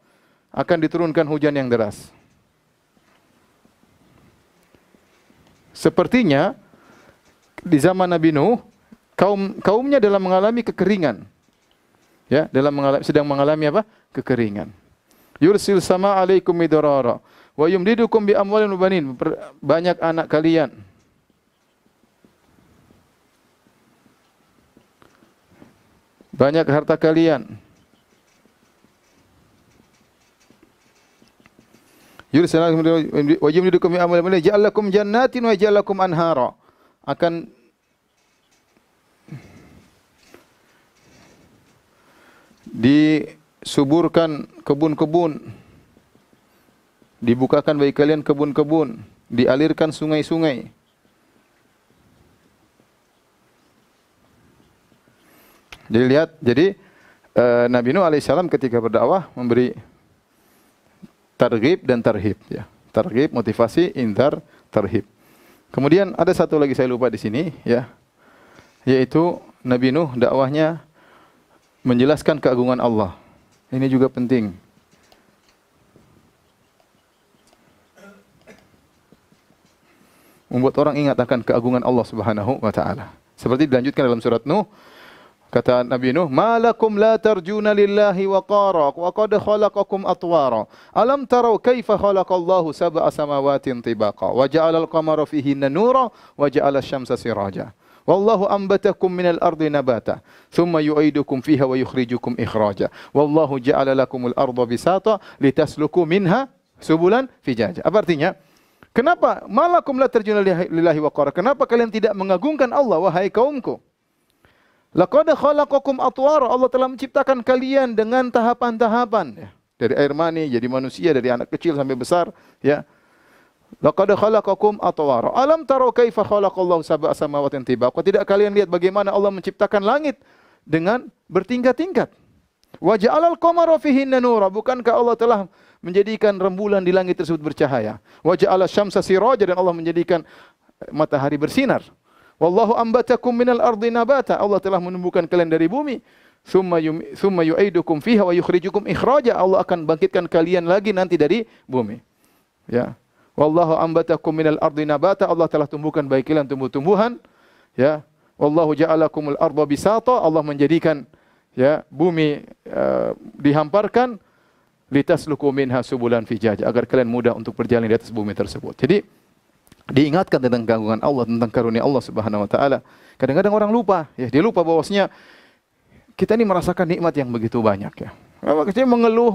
Akan diturunkan hujan yang deras. Sepertinya di zaman Nabi Nuh, kaumnya dalam mengalami kekeringan. Ya, sedang mengalami apa? Kekeringan. Yursil sama alaikum midrara wa yumdidukum bi amwalin wa banin. Banyak anak kalian. Banyak harta kalian. Yursil wa yumdidukum bi amwalin wa banin, ja'al lakum jannatin wa ja'al lakum anhara. Akan disuburkan kebun-kebun, dibukakan bagi kalian kebun-kebun, dialirkan sungai-sungai. Jadi lihat, Nabi Nuh alaihissalam ketika berdakwah memberi targhib dan tarhib, ya. Targhib motivasi, indar, tarhib. Kemudian ada satu lagi saya lupa di sini, ya, yaitu Nabi Nuh dakwahnya menjelaskan keagungan Allah. Ini juga penting. Membuat orang ingat akan keagungan Allah Subhanahu wa taala. Seperti dilanjutkan dalam surat Nuh, kata Nabi Nuh, "Ma lakum la tarjuna lillahi waqara wa qad khalaqakum atwara. Alam tarau kaifa khalaqallahu sab'a samawatin tibaqa wa ja'ala al-qamara fihinna nura wa ja'ala asy-syamsa siraja. Wallahu anbatakum minal ardi nabata, thumma yu'idukum fiha wa yukhrijukum ikhraja. Wallahu ja'ala lakumul arda bisata litasluku minha subulan fijaja." Apa artinya? Kenapa malakum la tarjuna lillahi waqara? Kenapa kalian tidak mengagungkan Allah wahai kaumku? Laqad khalaqakum atwara. Allah telah menciptakan kalian dengan tahapan-tahapan, ya. Dari air mani jadi manusia, dari anak kecil sampai besar, ya. Laqad khalaqakum atwara. Alam taru kaifa khalaqallahu sab'a samawatin tibaqa. Tidak kalian lihat bagaimana Allah menciptakan langit dengan bertingkat-tingkat? Wa ja'alal qamara fihinna nura. Bukankah Allah telah menjadikan rembulan di langit tersebut bercahaya? Wa ja'ala syamsa siraja. Dan Allah menjadikan matahari bersinar. Wallahu ambatakum minal ardi nabata. Allah telah menumbuhkan kalian dari bumi. Thumma yu'idukum fiha wa yukhrijukum ikhraja. Allah akan bangkitkan kalian lagi nanti dari bumi. Ya. Wallahu ambatakum minal ardi nabata. Allah telah tumbuhkan bagi kalian tumbuh-tumbuhan. Ya. Wallahu ja'alakumul arda bisata. Allah menjadikan, ya, bumi dihamparkan, litasluku minha subulan fijaja, agar kalian mudah untuk berjalan di atas bumi tersebut. Jadi diingatkan tentang keagungan Allah, tentang karunia Allah Subhanahu wa taala. Kadang-kadang orang lupa, ya, dia lupa bahwasanya kita ini merasakan nikmat yang begitu banyak, ya. Dia mengeluh.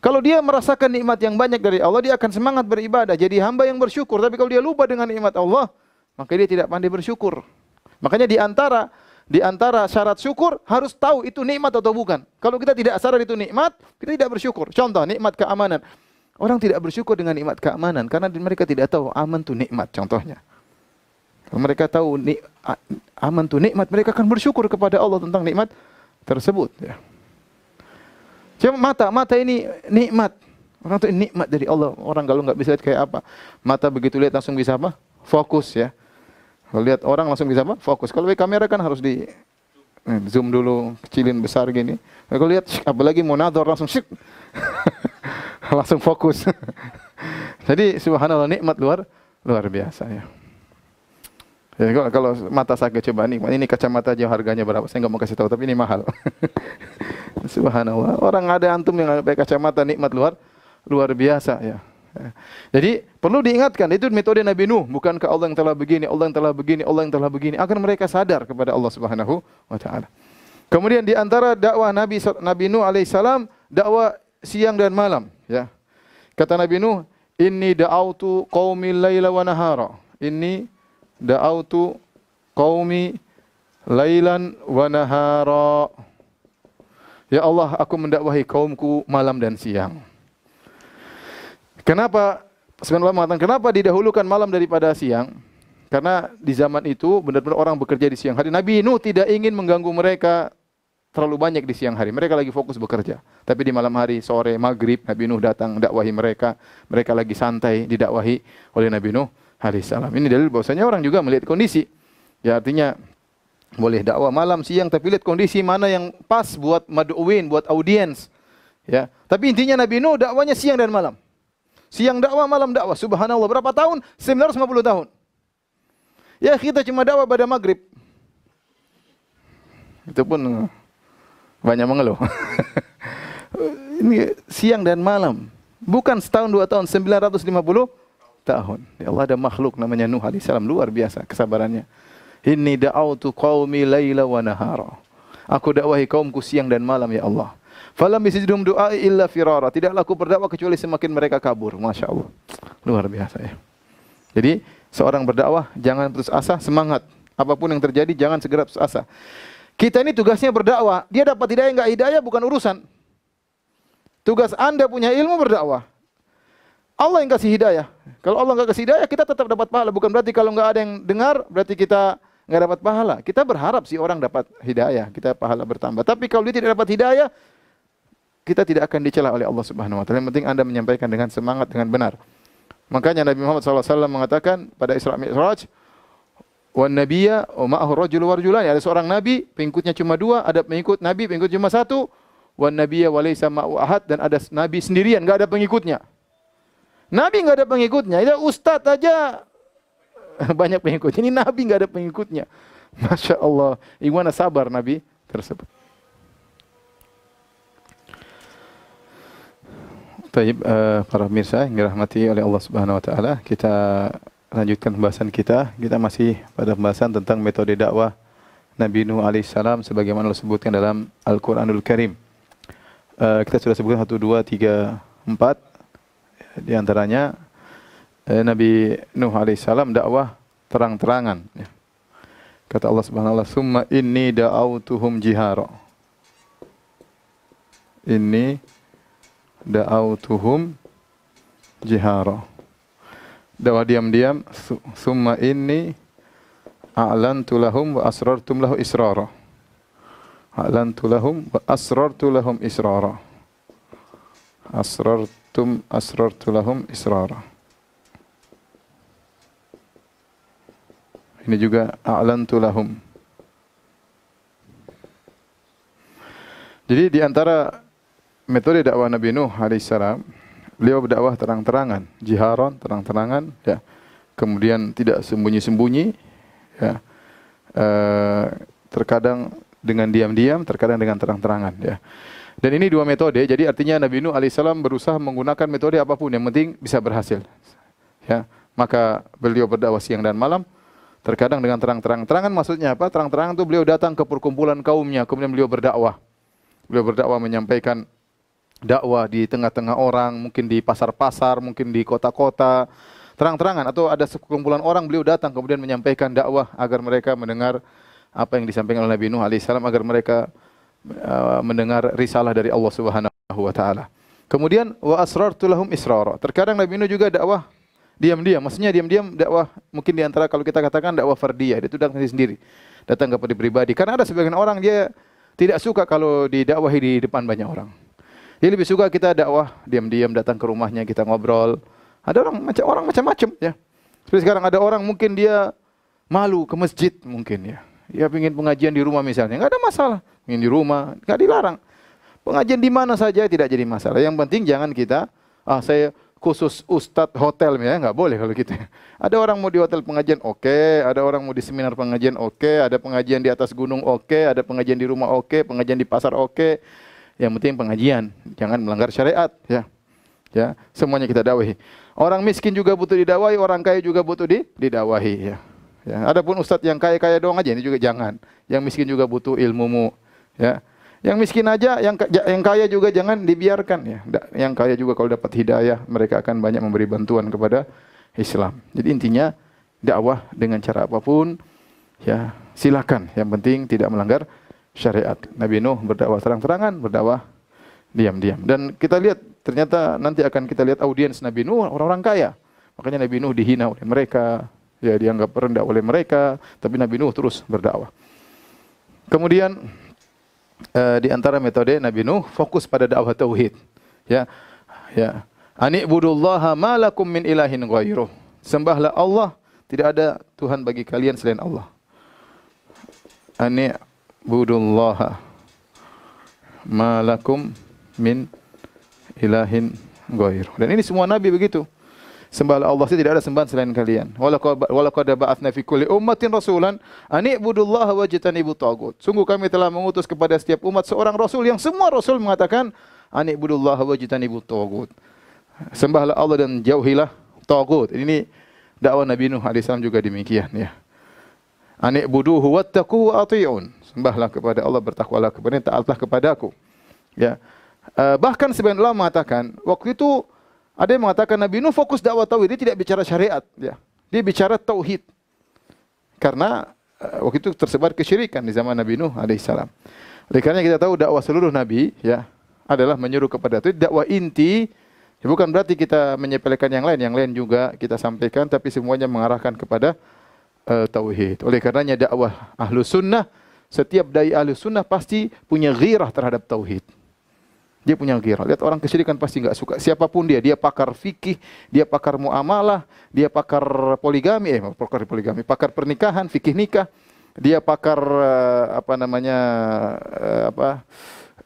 Kalau dia merasakan nikmat yang banyak dari Allah, dia akan semangat beribadah, jadi hamba yang bersyukur. Tapi kalau dia lupa dengan nikmat Allah, maka dia tidak pandai bersyukur. Makanya di antara syarat syukur harus tahu itu nikmat atau bukan. Kalau kita tidak sadar itu nikmat, kita tidak bersyukur. Contoh, nikmat keamanan. Orang tidak bersyukur dengan nikmat keamanan karena mereka tidak tahu aman itu nikmat, contohnya. Kalau mereka tahu aman itu nikmat, mereka akan bersyukur kepada Allah tentang nikmat tersebut, ya. Cuma mata ini nikmat. Orang itu nikmat dari Allah. Orang kalau nggak bisa lihat kayak apa, mata begitu lihat langsung bisa apa? Fokus, ya. Kalau lihat orang langsung bisa apa? Fokus. Kalau pakai kamera kan harus Zoom dulu, kecilin besar gini. Kalau lihat, apalagi munadhar langsung syik. Langsung fokus. Jadi subhanallah, nikmat luar biasa ya. Ya, kalau mata sakit coba nih, ini kacamata aja harganya berapa? Saya nggak mau kasih tahu, tapi ini mahal. Subhanallah, orang ada antum yang pakai kacamata nikmat luar biasa ya. Jadi perlu diingatkan, itu metode Nabi Nuh, bukankah Allah yang telah begini, Allah yang telah begini, Allah yang telah begini, agar mereka sadar kepada Allah Subhanahu wa taala. Kemudian di antara dakwah Nabi Nuh alaihissalam, dakwah siang dan malam ya. Kata Nabi Nuh, inni da'autu qaumi laila wa nahara. Inni da'autu qaumi lailan wa nahara. Ya Allah, aku mendakwahi kaumku malam dan siang. Kenapa? Sebenarnya mengatakan kenapa didahulukan malam daripada siang? Karena di zaman itu benar-benar orang bekerja di siang hari. Nabi Nuh tidak ingin mengganggu mereka terlalu banyak di siang hari. Mereka lagi fokus bekerja. Tapi di malam hari, sore, maghrib, Nabi Nuh datang dakwahi mereka. Mereka lagi santai didakwahi oleh Nabi Nuh alaihissalam. Ini dalil bahwasanya orang juga melihat kondisi. Ya, artinya boleh dakwah malam, siang, tapi lihat kondisi mana yang pas buat mad'uin, buat audiens. Ya, tapi intinya Nabi Nuh dakwanya siang dan malam. Siang dakwah, malam dakwah. Subhanallah, berapa tahun? 950 tahun. Ya, kita cuma dakwah pada maghrib. Itu pun banyak mengeluh. Ini siang dan malam. Bukan setahun, 2 tahun, 950 tahun. Ya Allah, ada makhluk namanya Nuh alaihissalam, luar biasa kesabarannya. Inni da'autu qaumi laila wa nahara. Aku dakwahi kaumku siang dan malam ya Allah. Falam yazidhum du'ai illa firara. Tidaklah aku berdakwah kecuali semakin mereka kabur. Masya Allah. Luar biasa ya. Jadi seorang berdakwah jangan putus asa, semangat. Apapun yang terjadi jangan segera putus asa. Kita ini tugasnya berdakwah. Dia dapat hidayah enggak hidayah bukan urusan. Tugas Anda punya ilmu berdakwah. Allah yang kasih hidayah. Kalau Allah enggak kasih hidayah, kita tetap dapat pahala. Bukan berarti kalau enggak ada yang dengar, berarti kita enggak dapat pahala. Kita berharap sih orang dapat hidayah, kita pahala bertambah. Tapi kalau dia tidak dapat hidayah, kita tidak akan dicela oleh Allah Subhanahu wa taala. Yang penting Anda menyampaikan dengan semangat, dengan benar. Makanya Nabi Muhammad SAW mengatakan pada Isra Mi'raj, "Wan nabiyya wa ma'ahu rajul wa rajulan." Ada seorang nabi, pengikutnya cuma 2, ada pengikut nabi, pengikut cuma 1. Wan nabiyya wa laysa ma'ahu ahad, dan ada nabi sendirian, enggak ada pengikutnya. Nabi enggak ada pengikutnya. Itu ustaz aja banyak pengikutnya. Ini nabi enggak ada pengikutnya. Masya Allah. Gimana sabar nabi tersebut. Baik, para pemirsa yang dirahmati oleh Allah Subhanahu wa taala, kita lanjutkan pembahasan kita. Kita masih pada pembahasan tentang metode dakwah Nabi Nuh alaihissalam sebagaimana Allah sebutkan dalam Al-Qur'anul Karim. Kita sudah sebutkan 1 2 3 4 di antaranya Nabi Nuh alaihissalam dakwah terang-terangan ya. Kata Allah Subhanahu wa taala, "Summa inni da'autuhum jihara." Inni da'autuhum jihara. Dakwah diam-diam. Summa inni a'lantu lahum wa asrartum lahu israra. A'lantu lahum wa asrartu lahum israra. Asrartu lahum israra. Ini juga a'lantu lahum. Jadi di antara metode dakwah Nabi Nuh alaihissalam, beliau berdakwah terang-terangan, jiharon, terang-terangan, ya. Kemudian tidak sembunyi-sembunyi, ya. Terkadang dengan diam-diam, terkadang dengan terang-terangan, ya. Dan ini 2 metode. Jadi artinya Nabi Nuh alaihissalam berusaha menggunakan metode apapun, yang penting bisa berhasil, ya. Maka beliau berdakwah siang dan malam, terkadang dengan terang-terangan. Terangan maksudnya apa? Terang-terangan itu beliau datang ke perkumpulan kaumnya, kemudian beliau berdakwah. Beliau berdakwah menyampaikan dakwah di tengah-tengah orang, mungkin di pasar-pasar, mungkin di kota-kota, terang-terangan. Atau ada sekumpulan orang, beliau datang kemudian menyampaikan dakwah agar mereka mendengar apa yang disampaikan oleh Nabi Nuh alaihissalam, agar mereka mendengar risalah dari Allah Subhanahu wa taala. Kemudian wa asrartu lahum israra. Terkadang Nabi Nuh juga dakwah diam-diam. Maksudnya diam-diam dakwah, mungkin di antara kalau kita katakan dakwah fardiyah, dia itu datang sendiri, datang kepada pribadi. Karena ada sebagian orang dia tidak suka kalau didakwahi di depan banyak orang. Dia lebih suka kita dakwah diam-diam, datang ke rumahnya, kita ngobrol. Ada orang macam-macam ya. Seperti sekarang ada orang mungkin dia malu ke masjid mungkin ya. Ya ingin pengajian di rumah misalnya, nggak ada masalah. Ingin di rumah, nggak dilarang. Pengajian di mana saja tidak jadi masalah. Yang penting jangan kita, saya khusus ustadz hotel ya, nggak boleh kalau gitu. Ada orang mau di hotel pengajian, oke. Ada orang mau di seminar pengajian, oke. Ada pengajian di atas gunung, oke. Ada pengajian di rumah, oke. Pengajian di pasar, oke. Yang penting pengajian, jangan melanggar syariat, ya. Ya, semuanya kita dakwahi. Orang miskin juga butuh didakwahi, orang kaya juga butuh didakwahi, ya. Ya, adapun ustadz yang kaya-kaya doang aja ini juga jangan. Yang miskin juga butuh ilmumu, ya. Yang miskin aja, yang kaya juga jangan dibiarkan, ya. Yang kaya juga kalau dapat hidayah, mereka akan banyak memberi bantuan kepada Islam. Jadi intinya dakwah dengan cara apapun, ya silakan. Yang penting tidak melanggar syariat. Nabi Nuh berdakwah terang-terangan, berdakwah diam-diam. Dan kita lihat ternyata nanti akan kita lihat audiens Nabi Nuh orang-orang kaya. Makanya Nabi Nuh dihina oleh mereka, ya dianggap rendah oleh mereka, tapi Nabi Nuh terus berdakwah. Kemudian di antara metode Nabi Nuh fokus pada dakwah tauhid. Ya. Ya. Ani'budullaha ma lakum min ilahin ghairuh. Sembahlah Allah, tidak ada Tuhan bagi kalian selain Allah. Ani'budullaha ma lakum min ilahin ghairuh. Dan ini semua nabi begitu. Sembahlah Allah, tidak ada sembahan selain kalian. Walaqad ba'atsna fi kulli ummatin rasulan an i'budullaha wajtanibut taghut. Sungguh kami telah mengutus kepada setiap umat seorang rasul yang semua rasul mengatakan an i'budullaha wajtanibut taghut. Sembahlah Allah dan jauhilah taghut. Ini dakwah Nabi Nuh alaihissalam juga demikian, ya. An i'buduhu wattaqu wa athi'un. Sembahlah kepada Allah, bertakwalah kepada-Nya, taatlah kepadaku. Ya. Bahkan sebagian ulama mengatakan waktu itu ada yang mengatakan Nabi Nuh fokus dakwah tauhid, dia tidak bicara syariat, ya. Dia bicara tauhid. Karena waktu itu tersebar kesyirikan di zaman Nabi Nuh alaihissalam. Oleh karena kita tahu dakwah seluruh nabi, ya, adalah menyuruh kepada tauhid. Dakwah inti, ya, bukan berarti kita menyepelekan yang lain juga kita sampaikan, tapi semuanya mengarahkan kepada tauhid. Oleh karenanya dakwah Ahlus Sunnah, setiap dai Ahlus Sunnah pasti punya ghirah terhadap tauhid. Dia punya ghirah. Lihat orang kesyirikan pasti enggak suka. Siapapun dia pakar fikih, dia pakar muamalah, dia pakar poligami, pakar pernikahan, fikih nikah, dia pakar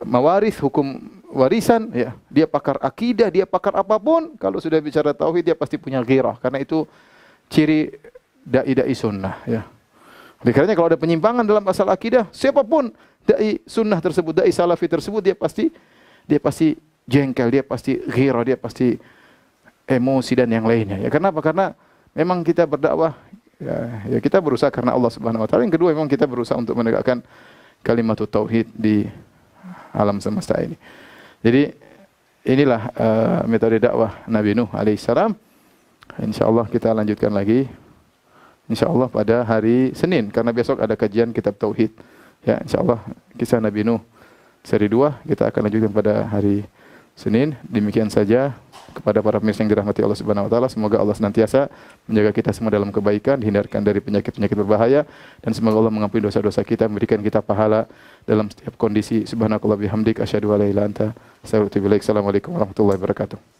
mawaris, hukum warisan, ya. Dia pakar akidah, dia pakar apapun. Kalau sudah bicara tauhid dia pasti punya ghirah, karena itu ciri dai sunnah, ya. Oleh karenanya kalau ada penyimpangan dalam masalah akidah, siapapun dai sunnah tersebut, dai salafi tersebut, dia pasti jengkel, dia pasti ghirah, dia pasti emosi dan yang lainnya. Ya, kenapa? Karena memang kita berdakwah, ya kita berusaha karena Allah Subhanahu wa taala. Yang kedua, memang kita berusaha untuk menegakkan kalimat tauhid di alam semesta ini. Jadi inilah metode dakwah Nabi Nuh alaihissalam. Insyaallah kita lanjutkan lagi, insyaallah pada hari Senin, karena besok ada kajian kitab tauhid. Ya, insyaallah kisah Nabi Nuh seri 2 kita akan lanjutkan pada hari Senin. Demikian saja, kepada para pemirsa yang dirahmati Allah Subhanahu wa taala, semoga Allah senantiasa menjaga kita semua dalam kebaikan, dihindarkan dari penyakit-penyakit berbahaya, dan semoga Allah mengampuni dosa-dosa kita, memberikan kita pahala dalam setiap kondisi. Subhanakallah bihamdik asyhadu an la ilaha illa anta astaghfiruka wa atubu ilaik. Assalamualaikum warahmatullahi wabarakatuh.